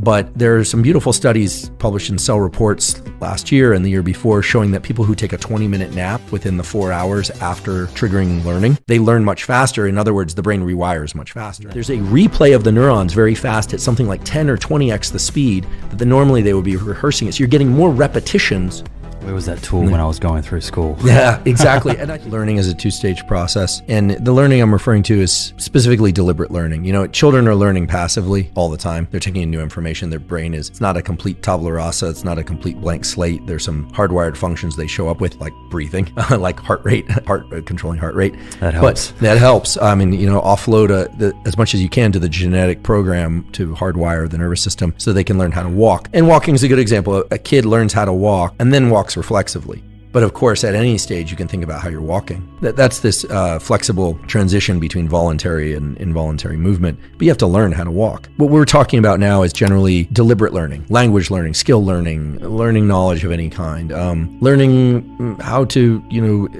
But there are some beautiful studies published in Cell Reports last year and the year before showing that people who take a 20-minute nap within the 4 hours after triggering learning, they learn much faster. In other words, the brain rewires much faster. There's a replay of the neurons very fast at something like 10 or 20x the speed that normally they would be rehearsing it. So you're getting more repetitions. Where was that tool when I was going through school? Yeah, exactly. And learning is a two-stage process. And the learning I'm referring to is specifically deliberate learning. You know, children are learning passively all the time. They're taking in new information. Their brain it's not a complete tabula rasa. It's not a complete blank slate. There's some hardwired functions they show up with, like breathing, like heart rate, controlling heart rate. That helps. But that helps. I mean, you know, offload as much as you can to the genetic program to hardwire the nervous system so they can learn how to walk. And walking is a good example. A kid learns how to walk and then walks reflexively. But of course, at any stage, you can think about how you're walking. That's this flexible transition between voluntary and involuntary movement. But you have to learn how to walk. What we're talking about now is generally deliberate learning, language learning, skill learning, learning knowledge of any kind, learning how to,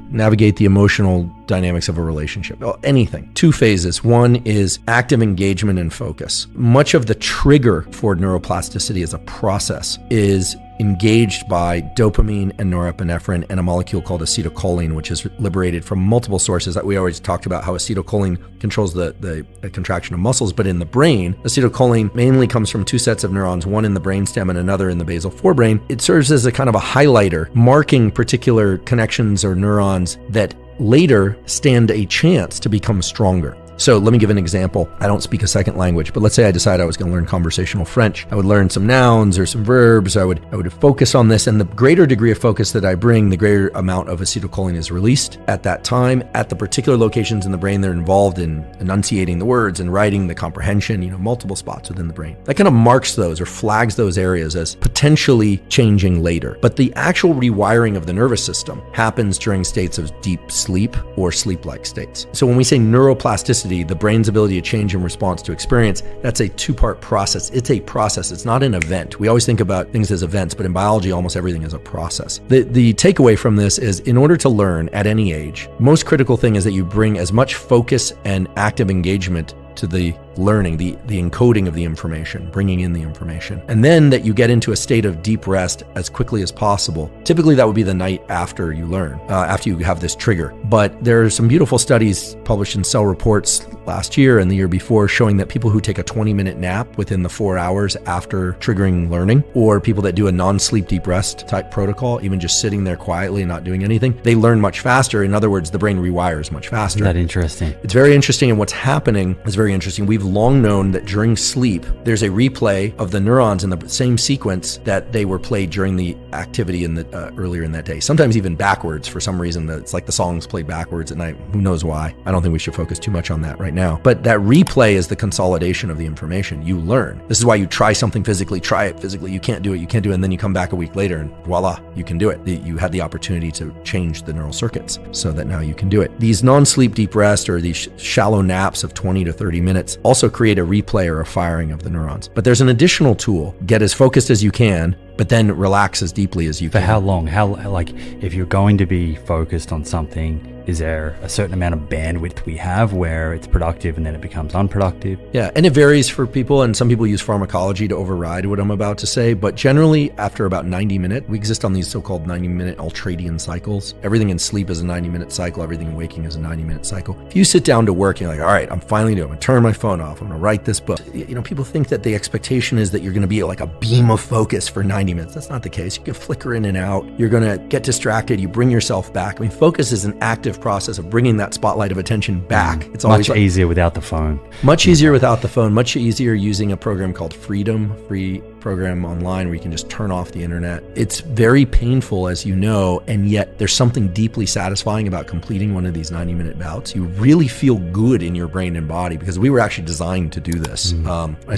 navigate the emotional dynamics of a relationship, anything. Two phases. One is active engagement and focus. Much of the trigger for neuroplasticity as a process is engaged by dopamine and norepinephrine and a molecule called acetylcholine, which is liberated from multiple sources. We always talked about how acetylcholine controls the contraction of muscles, but in the brain, acetylcholine mainly comes from two sets of neurons, one in the brainstem and another in the basal forebrain. It serves as a kind of a highlighter, marking particular connections or neurons that later stand a chance to become stronger. So let me give an example. I don't speak a second language, but let's say I decide I was going to learn conversational French. I would learn some nouns or some verbs. I would focus on this, and the greater degree of focus that I bring, the greater amount of acetylcholine is released at that time at the particular locations in the brain that are involved in enunciating the words and writing the comprehension, multiple spots within the brain. That kind of marks those or flags those areas as potentially changing later. But the actual rewiring of the nervous system happens during states of deep sleep or sleep-like states. So when we say neuroplasticity, the brain's ability to change in response to experience, that's a two-part process. It's a process. It's not an event. We always think about things as events, but in biology, almost everything is a process. The takeaway from this is, in order to learn at any age, most critical thing is that you bring as much focus and active engagement to the learning, the encoding of the information, bringing in the information. And then that you get into a state of deep rest as quickly as possible. Typically, that would be the night after you learn, after you have this trigger. But there are some beautiful studies published in Cell Reports last year and the year before showing that people who take a 20-minute nap within the 4 hours after triggering learning, or people that do a non-sleep deep rest type protocol, even just sitting there quietly and not doing anything, they learn much faster. In other words, the brain rewires much faster. Isn't that interesting? It's very interesting, and what's happening is very interesting. We've long known that during sleep, there's a replay of the neurons in the same sequence that they were played during the activity in the earlier in that day. Sometimes even backwards for some reason. It's like the song's played backwards at night. Who knows why? I don't think we should focus too much on that right now. But that replay is the consolidation of the information. You learn. This is why you try something physically, try it physically. You can't do it, and then you come back a week later and voila, you can do it. You had the opportunity to change the neural circuits so that now you can do it. These non-sleep deep rest or these shallow naps of 20 to 30 minutes also create a replay or a firing of the neurons. But there's an additional tool. Get as focused as you can, but then relax as deeply as you can. For how long? If you're going to be focused on something, is there a certain amount of bandwidth we have where it's productive and then it becomes unproductive? Yeah, and it varies for people, and some people use pharmacology to override what I'm about to say, but generally after about 90 minutes, we exist on these so-called 90-minute ultradian cycles. Everything in sleep is a 90-minute cycle, everything in waking is a 90-minute cycle. If you sit down to work, you're like, all right, I'm finally doing it. I'm gonna turn my phone off, I'm gonna write this book. People think that the expectation is that you're gonna be like a beam of focus for 90 minutes. That's not the case. You can flicker in and out. You're gonna get distracted, you bring yourself back. Focus is an active process of bringing that spotlight of attention back. It's always much easier without the phone. Much easier without the phone, much easier using a program called Freedom, free program online where you can just turn off the internet. It's very painful, as you know, and yet there's something deeply satisfying about completing one of these 90-minute bouts. You really feel good in your brain and body because we were actually designed to do this. It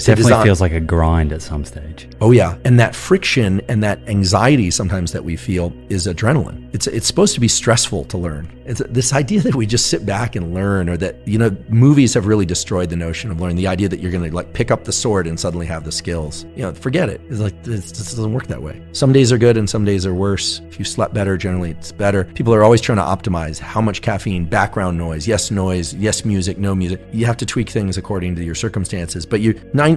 definitely feels like a grind at some stage. Oh yeah, and that friction and that anxiety sometimes that we feel is adrenaline. It's supposed to be stressful to learn. It's this idea that we just sit back and learn, or that, movies have really destroyed the notion of learning. The idea that you're going to pick up the sword and suddenly have the skills. forget it. It's like, this doesn't work that way. Some days are good and some days are worse. If you slept better, generally it's better. People are always trying to optimize how much caffeine, background noise, yes music, no music. You have to tweak things according to your circumstances. But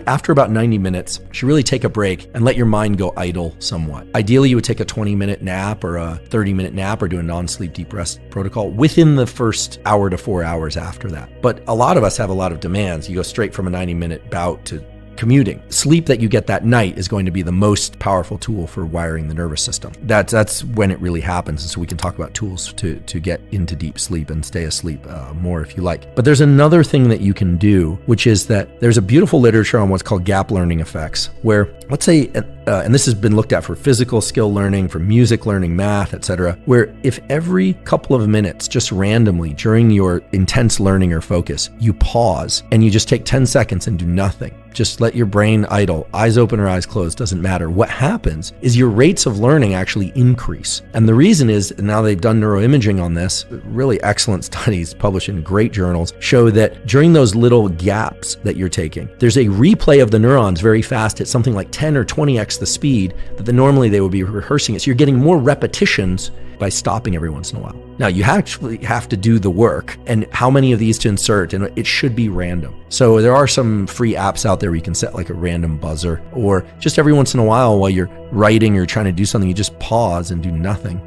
after about 90 minutes, you should really take a break and let your mind go idle somewhat. Ideally, you would take a 20-minute nap or a 30-minute nap or do a non-sleep deep rest protocol within the first hour to 4 hours after that. But a lot of us have a lot of demands. You go straight from a 90-minute bout to commuting. Sleep that you get that night is going to be the most powerful tool for wiring the nervous system. That's when it really happens. And so we can talk about tools to get into deep sleep and stay asleep more if you like. But there's another thing that you can do, which is that there's a beautiful literature on what's called gap learning effects, where let's say, and this has been looked at for physical skill learning, for music learning, math, etc., where if every couple of minutes, just randomly during your intense learning or focus, you pause and you just take 10 seconds and do nothing, just let your brain idle, eyes open or eyes closed, doesn't matter. What happens is your rates of learning actually increase. And the reason is, now they've done neuroimaging on this, really excellent studies published in great journals, show that during those little gaps that you're taking, there's a replay of the neurons very fast at something like 10 or 20x the speed that normally they would be rehearsing it. So you're getting more repetitions by stopping every once in a while. Now, you actually have to do the work and how many of these to insert, and it should be random. So there are some free apps out there where you can set like a random buzzer, or just every once in a while you're writing or trying to do something, you just pause and do nothing.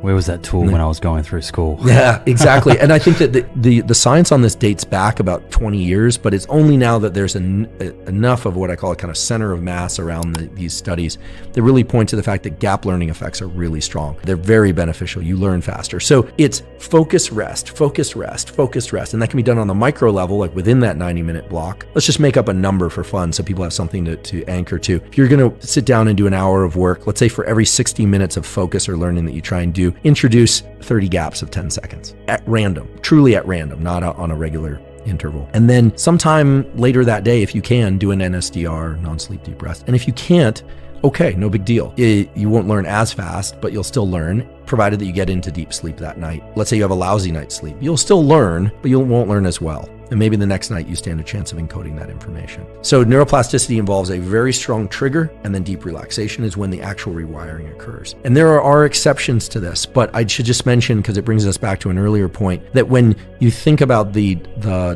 Where was that tool when I was going through school? Yeah, exactly. And I think that the science on this dates back about 20 years, but it's only now that there's enough of what I call a kind of center of mass around these studies that really point to the fact that gap learning effects are really strong. They're very beneficial. You learn faster. So it's focus, rest, focus, rest, focus, rest. And that can be done on the micro level, like within that 90-minute block. Let's just make up a number for fun so people have something to anchor to. If you're going to sit down and do an hour of work, let's say for every 60 minutes of focus or learning that you try and do, introduce 30 gaps of 10 seconds at random, truly at random, not on a regular interval. And then sometime later that day, if you can, do an NSDR, non-sleep deep rest. And if you can't, okay, no big deal. You won't learn as fast, but you'll still learn, provided that you get into deep sleep that night. Let's say you have a lousy night's sleep. You'll still learn, but you won't learn as well. And maybe the next night you stand a chance of encoding that information. So neuroplasticity involves a very strong trigger, and then deep relaxation is when the actual rewiring occurs. And there are exceptions to this, but I should just mention, because it brings us back to an earlier point, that when you think about the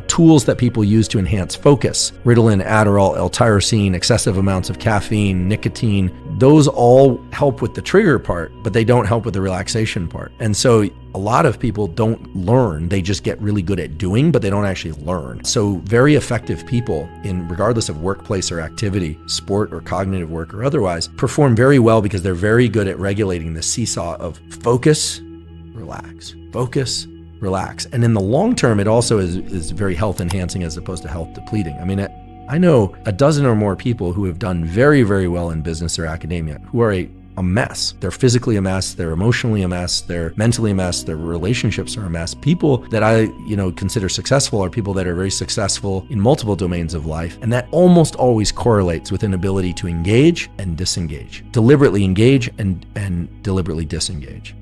tools that people use to enhance focus, Ritalin, Adderall, L-tyrosine, excessive amounts of caffeine, nicotine, those all help with the trigger part, but they don't help with the relaxation part. And so a lot of people don't learn, they just get really good at doing, but they don't actually learn. So very effective people, regardless of workplace or activity, sport or cognitive work or otherwise, perform very well because they're very good at regulating the seesaw of focus, relax, focus, relax. And in the long term, it also is very health enhancing as opposed to health depleting. I mean, I know a dozen or more people who have done very, very well in business or academia who are a mess. They're physically a mess, they're emotionally a mess, they're mentally a mess, their relationships are a mess. People that I consider successful are people that are very successful in multiple domains of life, and that almost always correlates with an ability to engage and disengage, deliberately engage and deliberately disengage.